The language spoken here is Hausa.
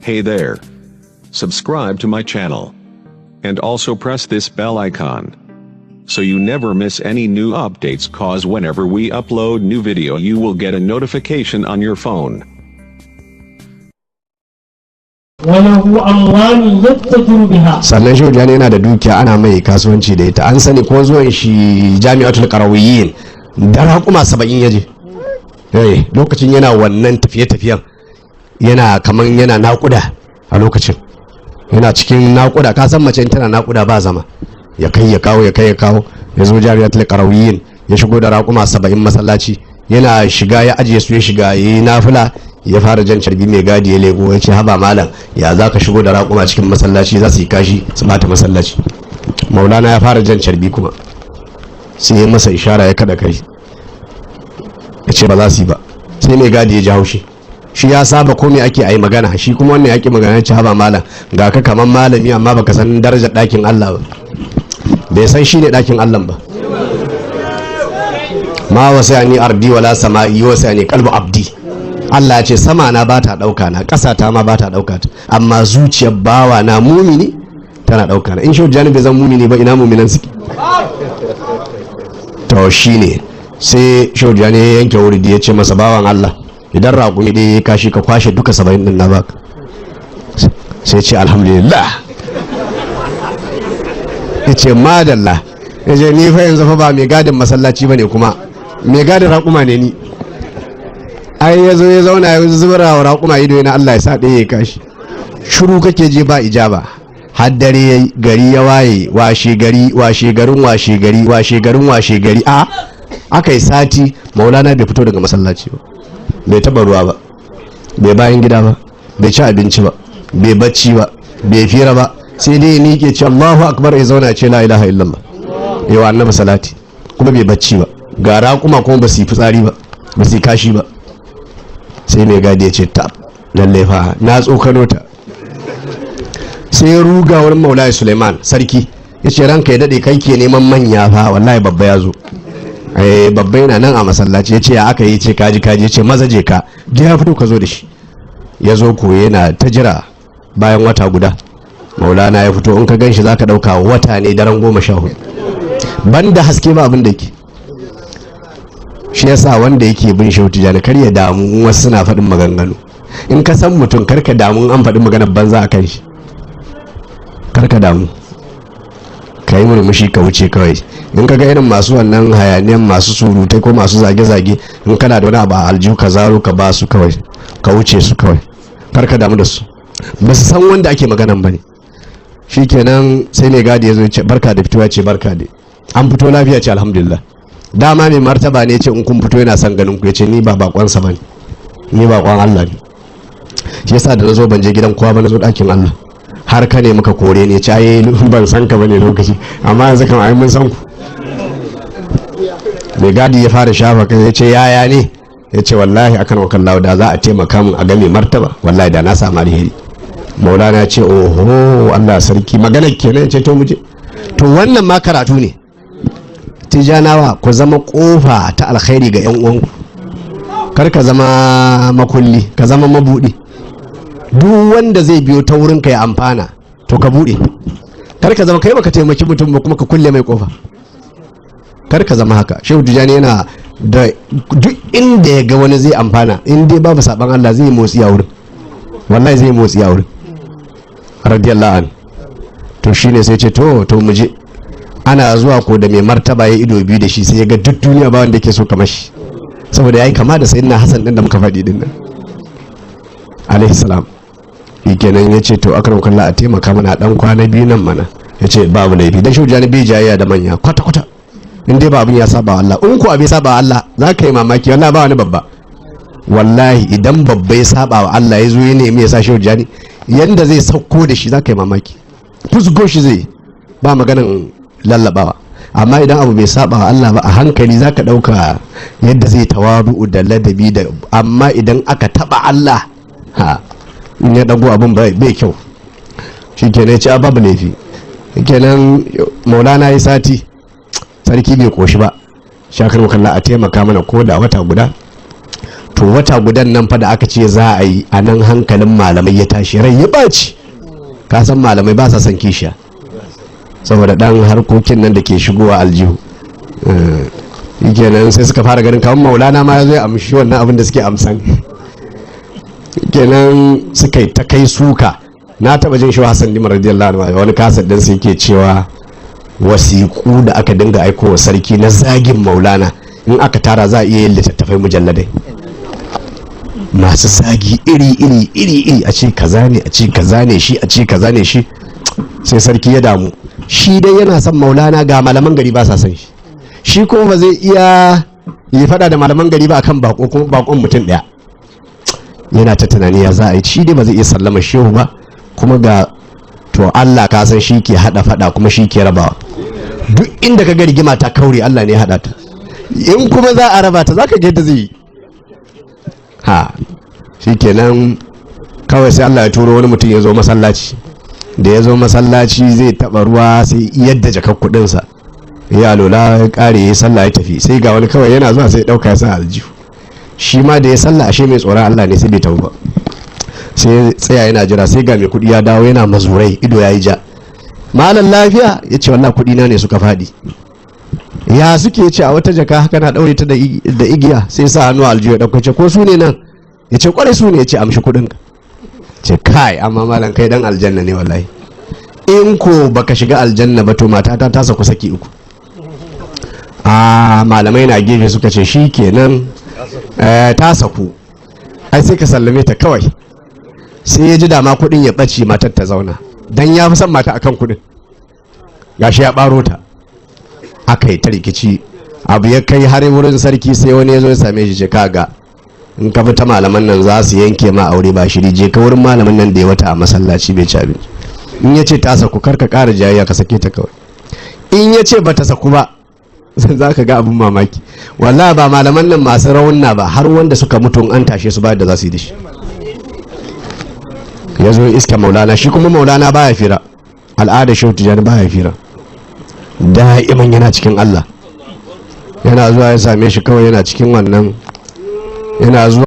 Hey there. Subscribe to my channel. And also press this bell icon. So you never miss any new updates, cause whenever we upload new video you will get a notification on your phone. sannan Shehu Tijjani yana da dukiya ana mai kasuwanci da ita, an sani ko zuwan shi jami'atul Qarawiyyin da raƙuma 70 yaje lokacin yana wannan tafiye-tafiyen, yana kaman yana naƙuda a lokacin, yana cikin naƙuda, ka san mace tana naƙuda ba zama, ya kai ya kawo ya zo jami'atul Qarawiyyin ya shigo da raƙuma 70 masallaci, yana shiga ya ajiye su, ya shiga yayi nafila, ya fara jan carbi, mai gadi ya lego ya ce haba malam ya za ka shigo da raƙuma cikin masallaci, za su yi kashi su bata masallaci. Maulana ya fara jan carbi kuma sai ya masa ishara ya kada kai ya ce ba za su yi ba, sai mai gadi ya ji haushi, shi ya saba ko me ake ayi magana, shi kuma wannan yaki magana ya ce haba malam ga ka kaman malami amma baka san darajar ɗakin Allah ba, bai san shi ne ɗakin Allah ba. ma wasani ardi wala sama'i wasani qalbu abdi, Allah ya ce sama na ba ta ɗauka na, ƙasa ta ma ba ta ɗauka ta, amma zuciyar bawa na mumini tana ɗauka na. In Shehu Tijjani bai zan mumini ba ina muminan suke? To shi ne sai Shehu Tijjani ya yanke wuri ya ce masa bawan Allah idan raƙumi ɗaya ya kashi ka kwashe duka 70 ɗin na baka. Sai ce alhamdulillah, ya ce madalla, ya ce ni fa yanzu fa ba mai gadin masallaci ba ne, kuma mai gadin raƙuma ne ni. ai ya zo ya zauna ya zubara wa raƙuma ido yana Allah ya sa ɗaya ya kashi, shiru kake je ba ijaba, har dare yayi, gari ya waye, washe gari a aka yi sati Maulana bai fito daga masallaci ba, bai taba ruwa ba, bai bayan gida ba, bai ci abinci ba, bai bacci ba, bai fira ba, sai dai ni ke ce Allahu akbar ya zauna ce la ilaha illallah yawa annabi salati, kuma bai bacci ba, ga raƙuma kuma ba su yi fitsari ba, ba su yi kashi ba. Sai mai gadi ya ce ta lalle fa na tsokano ta, sai ruga wurin Maulaya Suleiman sarki ya ce ranka ya dade kai ke neman manya fa, wallahi babba ya zo, babba yana nan a masallaci. Ya ce ya aka yi? Ce kaji ya ce maza je ka je ya fito ka zo da shi. Ya zo ko yana ta jira, bayan wata guda Maulana ya fito, in ka gan shi za ka ɗauka wata ne daren 14, banda haske ba abin da yake. Shi yasa wanda yake bin Shehu Tijjani kar ya damu wasu suna faɗin maganganu, in ka san mutum kar ka damu an faɗi maganar banza a kan shi, kar ka damu, ka yi murmushi ka wuce kawai. In ka ga irin masu wannan hayaniyan, masu surutai ko masu zage-zage, in kana da wani abu a aljihu ka zaro ka ba su kawai, ka wuce su kawai, kar ka damu da su, ba su san wanda ake maganan ba ne. Shi kenan sai mai gadi ya zo ya ce barka da fitowa, ce barka da an fito lafiya, ce alhamdulillah. Dama mai martaba ne ce in kun fito yana son ganin ku, ya ce ni ba bakonsa ba ne, ni bakon Allah ne. Shi yasa da na zo ban je gidan kowa ba, na zo ɗakin Allah, har ka ne muka kore ne, ce ai ban san ka bane lokaci, amma yanzu kan ai mun san ku. Mai gadi ya fara shafa kai ya ce yaya ne, ya ce wallahi akan wakallahu da za a taimaka mun a ga mai martaba, wallahi da na samu alheri. Maulana ya ce oho Allah sarki, magana kenan. Ya ce to muje, to wannan ma karatu ne. Tijjanawa ku zama kofa ta alkhairi ga yan uwanku, kar ka zama makulli, ka zama mabudi. Duk wanda zai biyo ta wurin ka ya amfana to ka bude, kar ka zama kai baka taimaki mutum ba kuma ka kulle mai kofa, kar ka zama haka. Shehu Tijjani yana da duk inda ya ga wani zai amfana, in dai babu saban Allah zai motsi a wurin, wallahi zai motsi a wurin, radiyallahu an. To shine sai ce to mu je. Ana zuwa ko da mai martaba ya ido biyu da shi, sai ya ga duk duniya ba wanda ke so kamar shi, saboda yayi kama da sayyidina Hassan din da muka faɗi din nan alaihi salam. Kenan ya ce to akram kallah a taimaka mana dan kwana biyu nan mana. Ya ce babu laifi, dan Shehu Tijjani bai jayayya da manya kwata kwata, in dai ba abin ya saba Allah. In ko abin saba Allah za ka yi mamaki, wallahi ba wani babba, wallahi idan babba ya saba wa Allah ya zo ya nemi ya sa Shehu Tijjani, yanda zai sauko da shi za ka yi mamaki, fusgo shi zai ba maganan lallabawa. Amma idan abu bai saba wa Allah ba, a hankali za ka ɗauka yadda zai tawabu da ladabi da, amma idan aka taba Allah ha in ya dago abin bai kyau. Shi kenan ya ce babu laifi. Kenan Maulana ya sati sarki bai koshi ba, shakar makalla a taimaka mana ko da wata guda. to wata gudan nan fa da aka ce za a yi a nan hankalin malamai ya tashi rai ya ɓaci. Ka san malamai ba sa son kishiya saboda ɗan harkokin nan da ke shigowa aljihu. Kenan sai suka fara ganin kamar maulana ma ya zo ya amshi wannan abin da suke amsan. Kenan suka yi ta kai suka. Na taɓa jin shi Hassan Dimar radiyallahu anhu wani kasar ɗin sai ke cewa wasiƙu da aka dinga aikowa sarki na zagin maulana in aka tara za a iya yin littattafai mujalladai masu zagi iri a ce kaza ne, a ce kaza ne shi, a ce kaza ne shi. Sai sarki ya damu, shi dai yana son maulana, ga malaman gari ba sa son shi, shi kuma ba zai iya yi fada da malaman gari ba akan bako, kuma bakon mutum daya. Yana ta tunani ya za a yi, shi dai ba zai iya sallama shehu ba, kuma ga to Allah ka san shi ke hada fada kuma shi ke rabawa. Duk inda ka ga rigima ta kaure Allah ne ya hada ta, in kuma za a raba ta za ka ga yadda zai yi. Ha, shi kenan kawai sai Allah ya turo wani mutum ya zo masallaci. Da ya zo masallaci zai taba ruwa sai yadda jakar kudinsa ya lola ya kare ya sallah ya tafi. Sai ga wani kawai yana zuwa sai dauka ya sa aljihu. Shi ma da ya sallah ashe mai tsoron Allah ne sai bai tafi ba. Sai tsaya yana jira, sai ga mai kudi ya dawo yana mazurai, ido yayi ja. Malam lafiya, ya ce wallahi kudi na ne suka fadi. Ya suke ce a wata jaka haka na daure ta da igiya. Sai sa hannu aljihu ya dauko, ce ko su ne nan? Ya ce kwarai su ne. Ya ce amshi kudin ka. Ce kai amma malam kai dan aljanna ne wallahi, in ko baka shiga aljanna ba to matata ta saku saki 3. Malamai na gefe suka ce shi kenan ta saku, ai sai ka sallame ta kawai. Sai ya ji dama kudin ya ɓace matar ta zauna, dan ya fi son mata akan kudin, gashi ya ɓaro ta. Aka yi ta rikici, abu ya kai har wurin sarki. Sai wani ya zo ya same shi, ce kaga in ka fita malaman nan za su yanke ma aure ba shiri, je ka wurin malamin nan da ya wata a masallaci bai ci abinci. In ya ce ta saku kar ka ƙara jayayya, ka sake ta kawai. In ya ce ba ta saku ba za ka ga abin mamaki. Wallahi ba malaman nan masu raunna ba, har wanda suka mutu an tashe su ba da za su yi da shi. Ya zo iska maulana, shi kuma maulana baya fira, al'ada Shehu Tijjani baya fira, da'iman yana cikin Allah. Yana zuwa ya same shi kawai yana cikin wannan, yana zuwa